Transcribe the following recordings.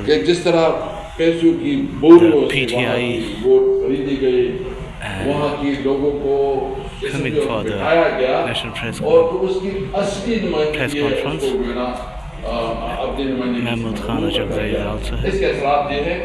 कि जिस तरह पैसों की बोरियों से PTI वोट खरीदी गई, वहाँ के लोगों को coming for the बिठाया गया National Press और उसकी असली नुमाइंदगी है Conference. उसको जो है ना अपनी नुमाइंदगी Mahmoud Khan Ajagzai is also here. इसके असरात ये है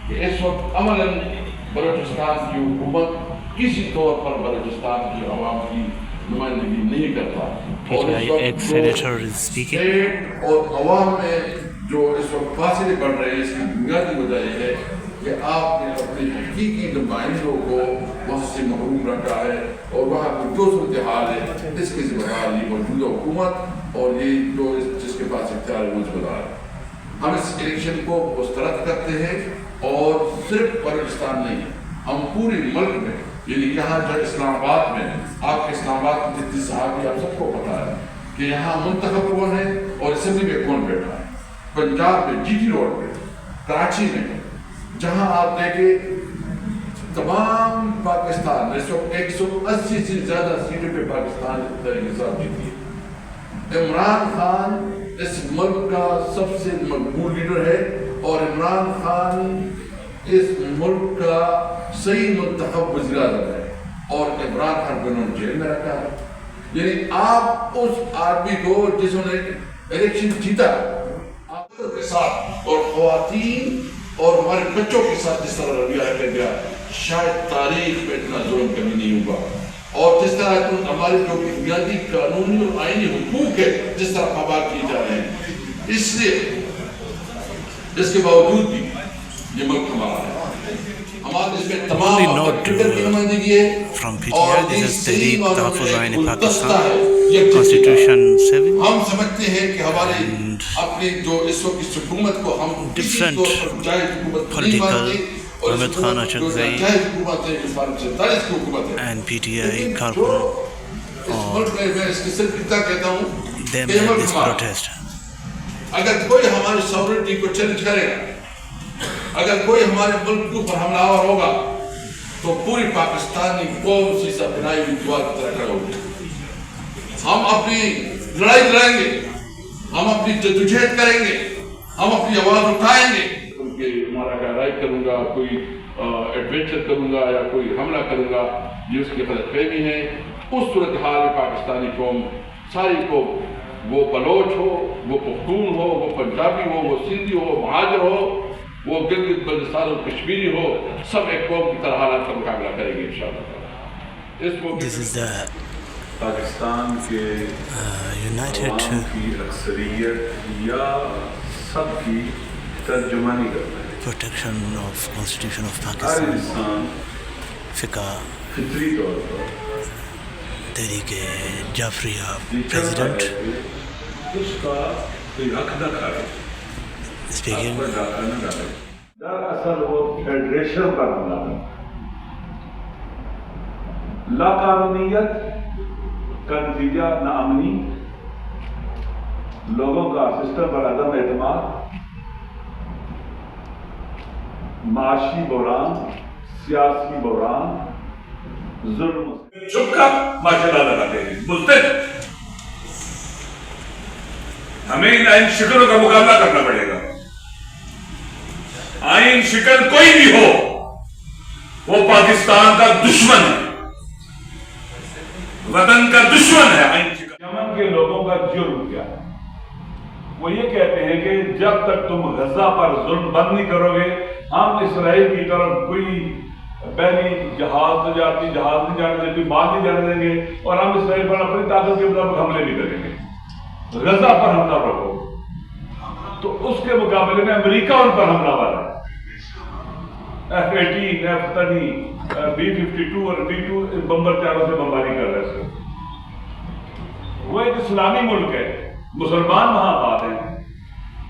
कि इस वक्त अमलन बलूचिस्तान की हुकूमत किसी तौर पर बलूचिस्तान की आवाम की नुमाइंदगी नहीं करता। PTI ex-senator is speaking. State और अवाम में जो इस वक्त फासले बढ़ रहे हैं, इसकी बुनियादी वजह यह है कि आपने अपने हकीकी नुमाइंदों को वहाँ से महरूम रखा है और वहाँ की जो सूरत हाल है इसकी जिम्मेदार ये मौजूदा हुकूमत और ये जो जिसके पास इख्तियार है वो जिम्मेदार है। हम इस इलेक्शन को मुस्तरद करते हैं और सिर्फ बलूचिस्तान नहीं, हम पूरे मुल्क में, यानी यहाँ जो इस्लामाबाद में, आपके इस्लामाबाद की जितनी सहाबी आप सबको पता है कि यहाँ मुंतखब कौन है और असेंबली में कौन बैठा है। पंजाब में जीटी रोड पे, कराची में, जहाँ आप देखें तमाम पाकिस्तान में इस वक्त 180 से ज़्यादा सीटों पे पाकिस्तान हिसाब जीती है। इमरान खान इस मुल्क का सबसे मकबूल लीडर है और इमरान खान इस मुल्क का सही मुंतखब वज़ीर-ए-आज़म है और इमरान खान को उन्होंने जेल में रखा है। यानी आप उस आदमी को जिसने इलेक्शन जीता के साथ और ख़वातीन और हमारे बच्चों के साथ जिस तरह रवैया रखा गया, शायद तारीख में इतना जुल्म कभी नहीं हुआ। और जिस तरह हमारे जो बुनियादी कानूनी और आईनी हुकूक है जिस तरह पाबंद किए जा रहे हैं, इसलिए इसके बावजूद भी ये मुल्क हमारा है। हमारे इसमें तमाम From PTI, this is Tehreek Tahaffuz Ain Pakistan, Constitution 7. हम समझते हैं कि हमारे अपने जो इस वक्त इस हुकूमत को हम Different political, Mahmoud Khan Ajagzai and PTI Khartoum, they made this protest. अगर कोई हमारी सॉवरेनिटी को चैलेंज करेगा, अगर कोई हमारे मुल्क के ऊपर हमलावर होगा तो पूरी पाकिस्तानी कौम से सब बनाई हुई दीवार की तरह खड़ा होगी। हम अपनी लड़ाई लड़ेंगे, हम अपनी जद्दोजहद करेंगे, हम अपनी आवाज उठाएंगे। उनके हमारा राय करूंगा, कोई एडवेंचर करूंगा या कोई हमला करूंगा, ये उसकी गलतफहमी है। उस सूरत हाल में पाकिस्तानी कौम सारी कौम, वो बलोच हो, वो पख्तून हो, वो पंजाबी हो, वो सिंधी हो, महाजर हो, वो गिलगित बल्तिस्तान और कश्मीरी हो, सब एक कौम की तरह हालात का मुकाबला करेंगे इंशाअल्लाह। This is the पाकिस्तान के United की अक्सरियत या सबकी तर्जुमानी करना है। Protection of Constitution of her Pakistan, इंसान FICA, फितरी तौर पर Tehreek Jafriya President President उसका कोई हक न खाए, speaking. दरअसल वो फेडरेशन पर हमला है। लाकानूनियत का नतीजा नाअमनी, लोगों का सिस्टम पर अदम एतमाद, माशी बहरान, सियासी बहरान, जुल्म। चुपका माशाल्लाह लगाते हैं, बोलते हमें इन आइन शिकलों का मुकाबला करना पड़ेगा। आइन शिकल कोई भी हो, वो पाकिस्तान का दुश्मन है, वतन का दुश्मन है। आइन शिकल यमन के लोगों का जुर्म क्या है? वो ये कहते हैं कि जब तक तुम गजा पर जुल्म बंद नहीं करोगे, हम इसराइल की तरफ कोई पहली जहाज तो जाती, जहाज नहीं जाने देंगे, कोई बात नहीं जाने देंगे और हम इसराइल पर अपनी ताकत के मुताबिक हमले भी करेंगे। गजा पर हमला रखो, तो उसके मुकाबले में अमेरिका उन पर हमलावर है। F-18, F-30, B-52 और B-2 बम्बर चारों से बमबारी कर रहे हैं। वो एक इस्लामी मुल्क है, मुसलमान वहां आबाद हैं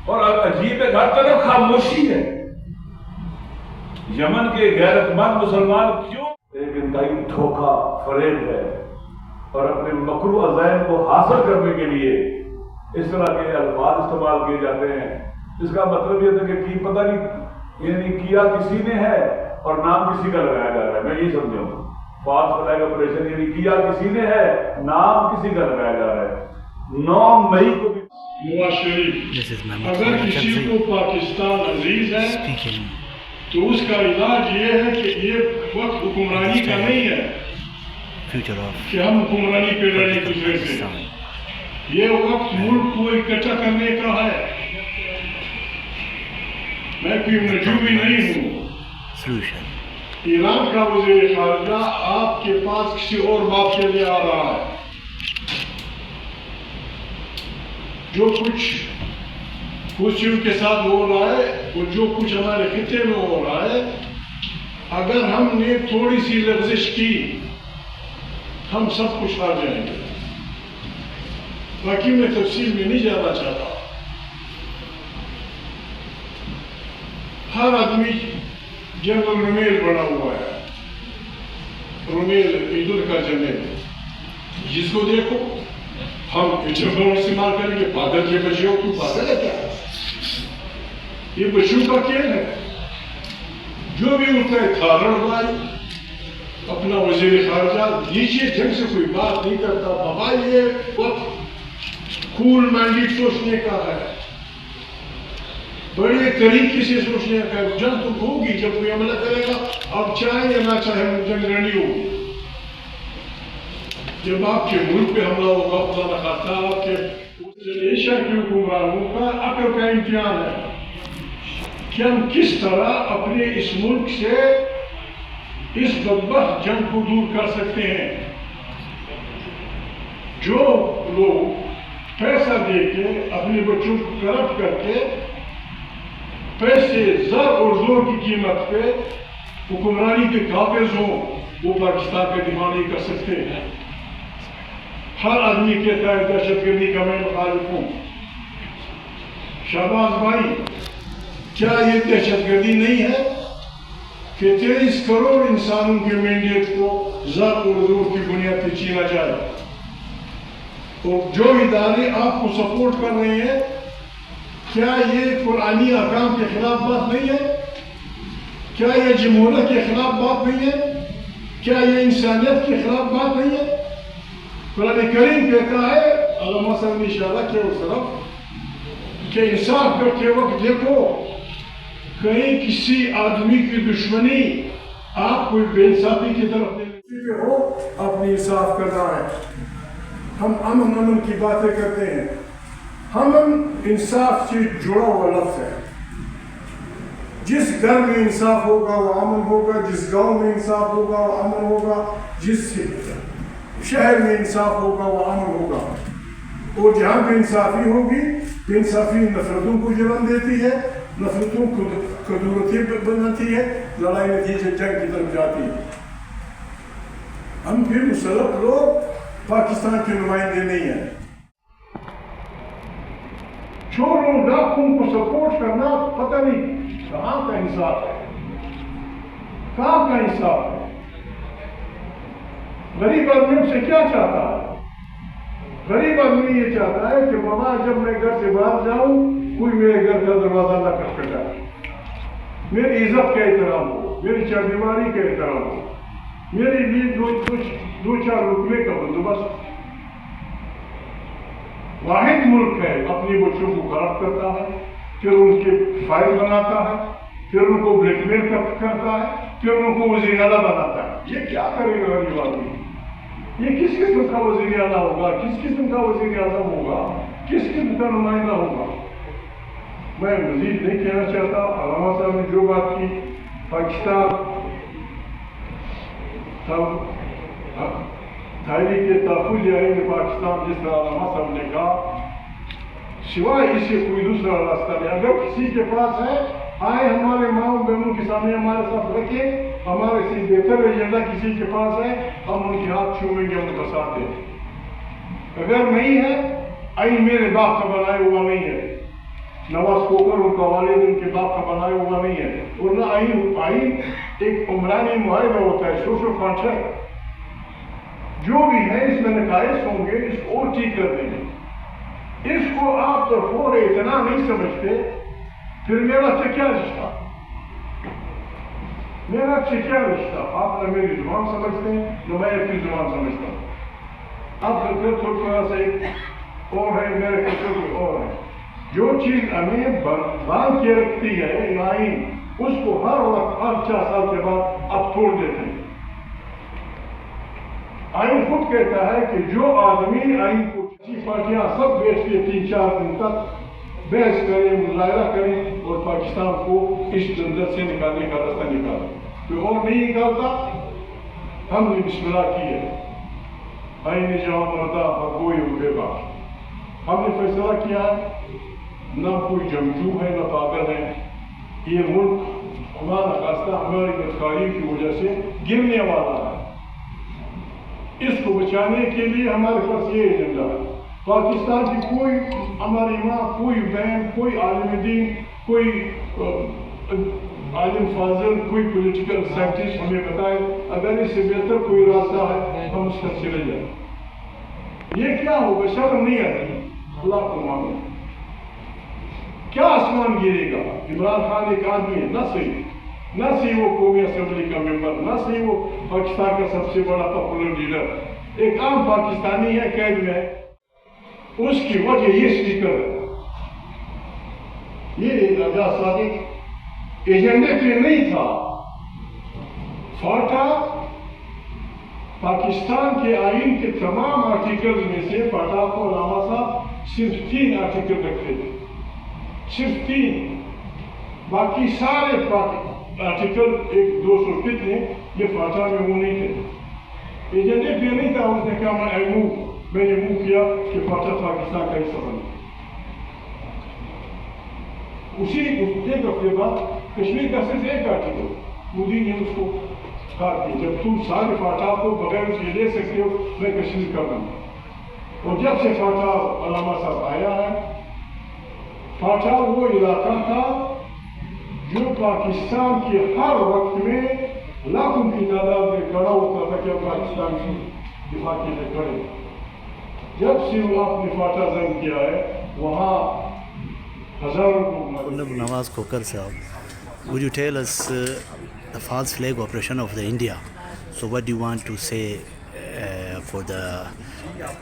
और अजीब है, हर तरफ खामोशी है। यमन के गैरतमंद मुसलमान क्यों? एक इंतहाई धोखा फरेब है और अपने मकरू अज़ैम को हासिल करने के लिए इस तरह के अल्फाज इस्तेमाल किए जाते हैं। इसका मतलब यह था कि पता नहीं यानी किया किसी ने है और नाम किसी का लगाया जा रहा है। मैं यही समझाऊंगा, फास्ट फ्लैग ऑपरेशन यानी किया किसी ने है, नाम किसी का लगाया जा रहा है। 9 मई को भी Nawaz Sharif, This is Mahmoud अगर Khan किसी Akramzi को पाकिस्तान अजीज है speaking. तो उसका इलाज ये है कि ये वक्त हुक्मरानी का नहीं है Future of कि हम हुक्मरानी पे लड़े एक दूसरे से, Pakistan. ये वक्त मुल्क को इकट्ठा करने का है। मैं कोई नजूमी नहीं हूँ। Solution. ईरान का वज़ीर ख़ारिजा आपके पास किसी और बात के लिए आ रहा है। जो कुछ हुस्यूं के साथ हो रहा है और जो कुछ हमारे खिते में हो रहा है, अगर हमने थोड़ी सी लफ्ज़िश की हम सब कुछ हार जाएंगे। बाकी मैं तफसील में नहीं जाना चाहता। हर आदमी जनरल रुमेल बना हुआ है, रुमेल ईदुल का जनरल, जिसको देखो हम जब इस्तेमाल करेंगे पागल के बच्चों को, पागल है क्या? ये बच्चों का खेल है। जो भी उठता है थारण भाई अपना वज़ीर ख़ारिजा नीचे ढंग से कोई बात नहीं करता। बाबा ये वक्त कूल माइंडेड सोचने का है, बड़े तरीके से सोचने का है। जंग तो होगी जब कोई हमला करेगा, अब चाहे या ना चाहे जंग लड़नी होगी। जब आपके मुल्क पे हमला होगा, खुदा न खास्ता आपके एशिया के हुक्मरानों का अक्ल का इम्तिहान है कि हम किस तरह अपने इस मुल्क से इस बदबख्त जंग को दूर कर सकते हैं। जो लोग पैसा देके अपने बच्चों को करप्ट करके पैसे ज़र और जोर की कीमत पे हुक्मरानी के काबिज हों, वो पाकिस्तान का दिफा नहीं कर सकते। हर आदमी कहता है दहशतगर्दी का मैं मुखालिफ हूँ। शाहबाज भाई, क्या ये दहशतगर्दी नहीं है कि 23 करोड़ इंसानों के मैंडेट को ज़र और जोर की बुनियाद पर छीना जाए? और जो इदारे आपको सपोर्ट कर रहे हैं, क्या ये कुरानी अहकाम के खिलाफ बात नहीं है? क्या ये जमहूरियत के खिलाफ बात नहीं है? क्या ये इंसानियत के खिलाफ बात नहीं है? कुरान करीम कहता है अल्लाह सब ने इशारा किया उस तरफ कि इंसाफ करते वक्त देखो कहीं किसी आदमी की दुश्मनी आप कोई बेइंसाफी की तरफ नहीं हो, अपनी इंसाफ करना है। हम अमन की बातें करते हैं। हम इंसाफ से जुड़ा हुआ लफ्ज़ है। जिस घर में इंसाफ होगा वो अमन होगा, जिस गांव में इंसाफ होगा वो अमन होगा, जिस शहर में इंसाफ होगा वो अमन होगा। और जहाँ पे इंसाफी होगी, इंसाफी नफरतों को जन्म देती है, नफरतों को कदूरतें बनाती है, लड़ाई नतीजे जंग की तरफ जाती है। हम फिर मुसल्लत लोग पाकिस्तान के नुमाइंदे नहीं हैं। चोरों डाकुओं को सपोर्ट करना पता नहीं कहाँ का इंसाफ है, कहाँ का इंसाफ है। गरीब आदमी से क्या चाहता है? गरीब आदमी ये चाहता है कि बाबा जब मैं घर से बाहर जाऊं कोई मेरे घर का दरवाजा ना खटखटाए, मेरी इज्जत का एहतराम हो, मेरी चौकीदारी का एहतराम हो, मेरे लिए दो चार रुपये का बंदोबस्त। वाहिद मुल्क है अपने बच्चों को खराब करता है, फिर उनके फाइल बनाता है, फिर उनको ब्लैकमेल करता है, फिर उनको वज़ीर आला बनाता है। ये क्या करेगा गरीब आदमी? ये किस किस्म का वज़ीर आला होगा, किस किस्म का वज़ीर आज़म होगा, किस किस्म का नुमाइंदा होगा? मैं मज़ीद नहीं कहना चाहता। अल्लामा साहब ने जो बात की, पाकिस्तान थाईली के तहफ़्फ़ुज़ आईन पाकिस्तान, जिस तरह अल्लामा साहब ने कहा, सिवाय इसे कोई दूसरा रास्ता नहीं। अगर किसी के पास है, आए हमारे माओ बहनों के सामने हमारे साथ रखे, हमारे से बेहतर एजेंडा किसी के पास है, हम उनके हाथ छूएंगे, उनका साथ देंगे। अगर नहीं है, आइन मेरे बाप का बनाया हुआ नहीं है, नवाज खोकर उनका वालिद उनके बाप का बनाया हुआ नहीं है। और न आइन एक उमरानी मुआहिदा होता है, सोशल कॉन्ट्रैक्ट। जो भी है इसमें नकाइस होंगे, इसको और ठीक कर देंगे। इसको आप तो फोर इतना नहीं समझते, फिर मेरा से क्या रिश्ता? मेरा से क्या रिश्ता? आप न मेरी जुबान समझते हैं, न मैं अपनी जुबान समझता हूँ। अब थोड़ा सा एक اور ہے میرے کچھ اور ہے. جو چیز ہمیں باندھ کے رکھتی ہے آئین اس کو ہر وقت 4 سال کے بعد آپ توڑ دیتے ہیں. آئین خود کہتا ہے کہ جو آدمی آئین کو پارٹیاں سب بیٹھ کے 3-4 دن تک بحث کریں, مظاہرہ کریں اور پاکستان کو اس جنجت سے نکالنے کا راستہ نکالیں. کوئی اور نہیں نکالتا. ہم نے بسم اللہ کی ہے. آئین جہاں مردہ اور کوئی بے باک. ہم نے فیصلہ کیا ہے نہ کوئی جنگجو ہے نہ پاگل ہے. یہ ملک خدا نخواستہ ہماری بدکاری کی وجہ سے گرنے والا ہے. اس کو بچانے کے لیے ہمارے پاس یہ ایجنڈا ہے. پاکستان کی کوئی ہماری ماں, کوئی بہن, کوئی عالم دین, کوئی عالم فاضل, کوئی پولیٹیکل سائنٹسٹ ہمیں بتائے اگر اس سے بہتر کوئی راستہ ہے ہم اس کا چلے جائیں. یہ کیا ہوگا؟ شرم نہیں آتی. اللہ کو مانو. کیا آسمان گرے گا؟ عمران خان ایک آدمی ہے, نہ صحیح وہ قومی اسمبلی کا ممبر, نہ صحیح وہ پاکستان کا سب سے بڑا پاپولر لیڈر, ایک عام پاکستانی ہے, قید میں ہے. اس کی وجہ یہ اسپیکر ہے. یہ اعجاز صادق ایجنڈے پہ نہیں تھا. فاٹا پاکستان کے آئین کے تمام آرٹیکل میں سے فاٹا کو علامہ صاحب صرف 3 آرٹیکل رکھتے تھے, صرف 3. باقی سارے آرٹیکل 100-200 کتنے یہ فاٹا میں وہ نہیں تھے. ایجنڈے پہ نہیں تھا. اس نے کہا میں نے منہ کیا کہ فاٹا پاکستان کا حصہ بنے. اسی ایک ہفتے بعد کشمیر کا صرف 1 آرٹیکل مودی نے اس کو کہا کہ جب تم سارے فاٹا کو بغیر اس کے لے سکتے ہو میں کشمیر کا بنوں. اور جب سے فاٹا علامہ صاحب آیا ہے, فاٹا وہ علاقہ تھا جو پاکستان کے ہر وقت میں لاکھوں کی تعداد میں کھڑا ہوتا تھا کہ پاکستان کی دفاع کے لیے کھڑے. جب سے وہ آپ نے فاٹا زنگ کیا ہے وہاں ہزاروں کو. Honorable Nawaz Khokar sahab, would you tell us the false flag operation of the India? So what do you want to say for the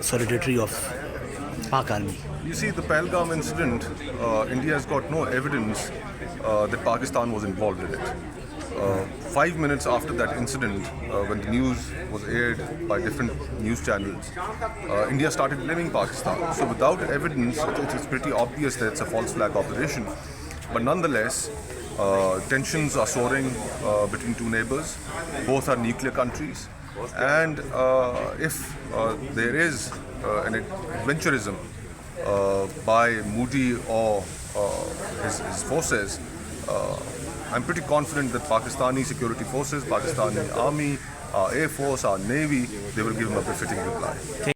solidarity of Pak Army? You see, the Pahalgam incident, India has got no evidence that Pakistan was involved in it. 5 minutes after that incident, when the news was aired by different news channels, India started blaming Pakistan. So without evidence, it's pretty obvious that it's a false flag operation. But nonetheless, tensions are soaring between two neighbors. Both are nuclear countries. And if there is an adventurism by Modi or his forces, I'm pretty confident that Pakistani security forces, Pakistani army, our air force, our navy, they will give him a befitting reply.